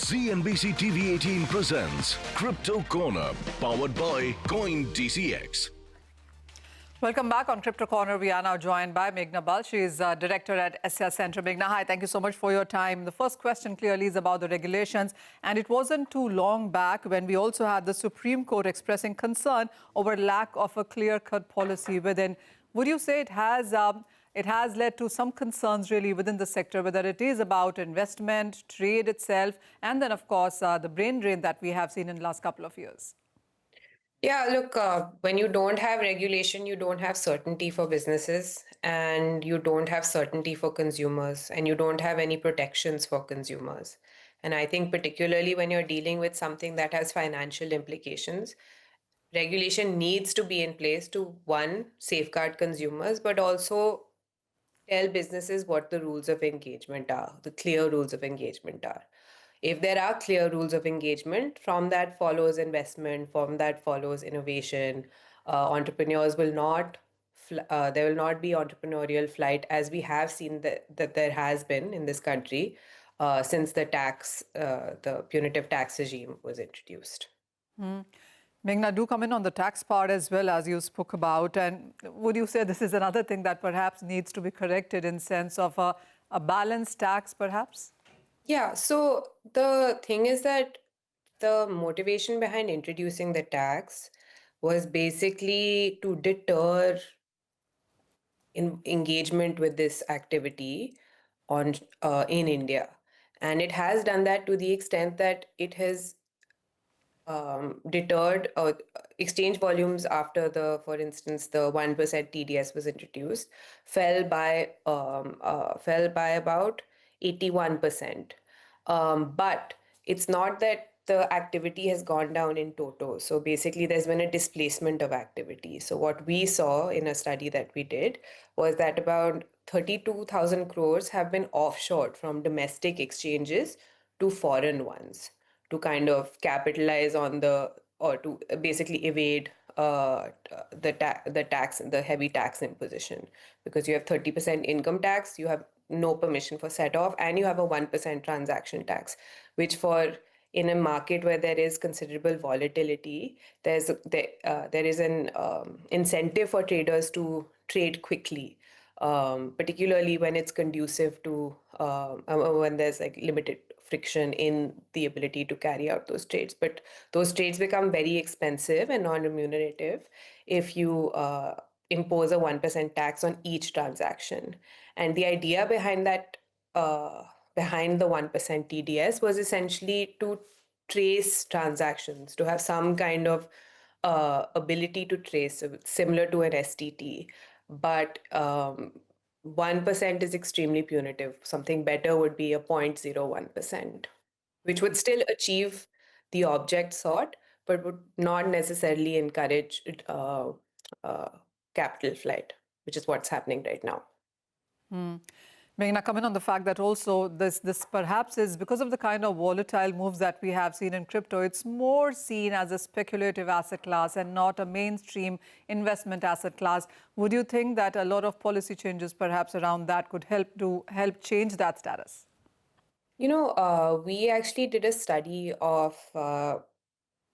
CNBC-TV18 presents Crypto Corner, powered by CoinDCX. Welcome back on Crypto Corner. We are now joined by Meghna. She is Director at Esya Center. Meghna, hi, thank you so much for your time. The first question clearly is about the regulations, and it wasn't too long back when we also had the Supreme Court expressing concern over lack of a clear-cut policy within. Would you say it has led to some concerns really within the sector, whether it is about investment, trade itself, and then, of course, the brain drain that we have seen in the last couple of years? Yeah, look, when you don't have regulation, you don't have certainty for businesses, and you don't have certainty for consumers, and you don't have any protections for consumers. And I think particularly when you're dealing with something that has financial implications, regulation needs to be in place to, one, safeguard consumers, but also tell businesses what the rules of engagement are, the clear rules of engagement are. If there are clear rules of engagement, from that follows investment, from that follows innovation. Entrepreneurs will not, there will not be entrepreneurial flight as we have seen that there has been in this country since the punitive tax regime was introduced. Meghna, do come in on the tax part as well, as you spoke about. And would you say this is another thing that perhaps needs to be corrected in sense of a balanced tax, perhaps? Yeah, so the thing is that the motivation behind introducing the tax was basically to deter engagement with this activity in India. And it has done that to the extent that it has deterred exchange volumes after for instance, the 1% TDS was introduced, fell by about 81%. But it's not that the activity has gone down in toto. So basically, there's been a displacement of activity. So what we saw in a study that we did was that about 32,000 crores have been offshored from domestic exchanges to foreign ones to kind of capitalize on or to basically evade the heavy tax imposition, because you have 30% income tax, you have no permission for set off, and you have a 1% transaction tax, which in a market where there is considerable volatility, there is an incentive for traders to trade quickly, particularly when it's conducive to when there's like limited friction in the ability to carry out those trades. But those trades become very expensive and non-remunerative if you impose a 1% tax on each transaction. And the idea behind that, behind the 1% TDS, was essentially to trace transactions, to have some kind of ability to trace, similar to an STT. But 1% is extremely punitive. Something better would be a 0.01%, which would still achieve the object sought, but would not necessarily encourage capital flight, which is what's happening right now. Meghna, comment on the fact that also this perhaps is because of the kind of volatile moves that we have seen in crypto, it's more seen as a speculative asset class and not a mainstream investment asset class. Would you think that a lot of policy changes perhaps around that could help change that status? You know, we actually did a study of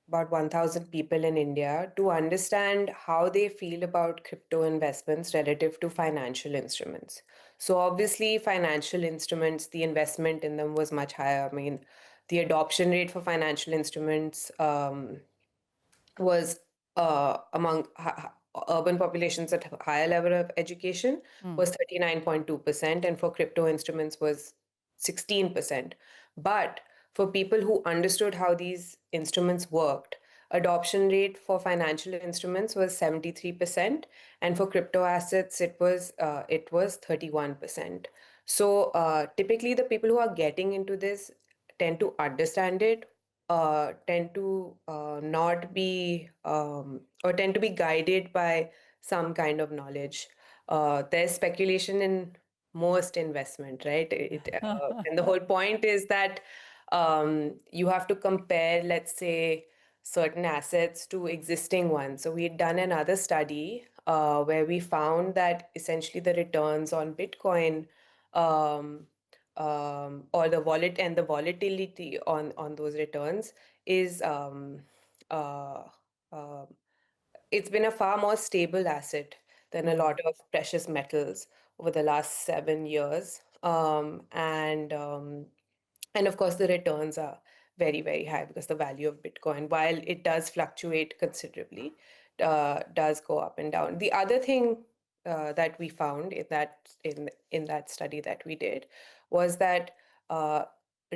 about 1,000 people in India to understand how they feel about crypto investments relative to financial instruments. So obviously, financial instruments, the investment in them was much higher. I mean, the adoption rate for financial instruments was among urban populations at a higher level of education was 39.2%, and for crypto instruments was 16%. But for people who understood how these instruments worked, adoption rate for financial instruments was 73%, and for crypto assets it was 31%. So typically the people who are getting into this tend to understand it, tend to not be or tend to be guided by some kind of knowledge. There's speculation in most investment, right? And the whole point is that you have to compare, let's say, certain assets to existing ones. So we had done another study where we found that essentially the returns on Bitcoin or the volatility on those returns is uh, uh, it's been a far more stable asset than a lot of precious metals over the last 7 years. And of course, the returns are very, very high because the value of Bitcoin, while it does fluctuate considerably, does go up and down. The other thing that we found in that study that we did was that uh,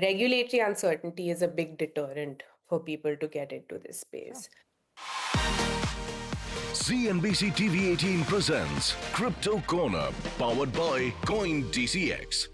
regulatory uncertainty is a big deterrent for people to get into this space. CNBC TV18 presents Crypto Corner, powered by Coin DCX.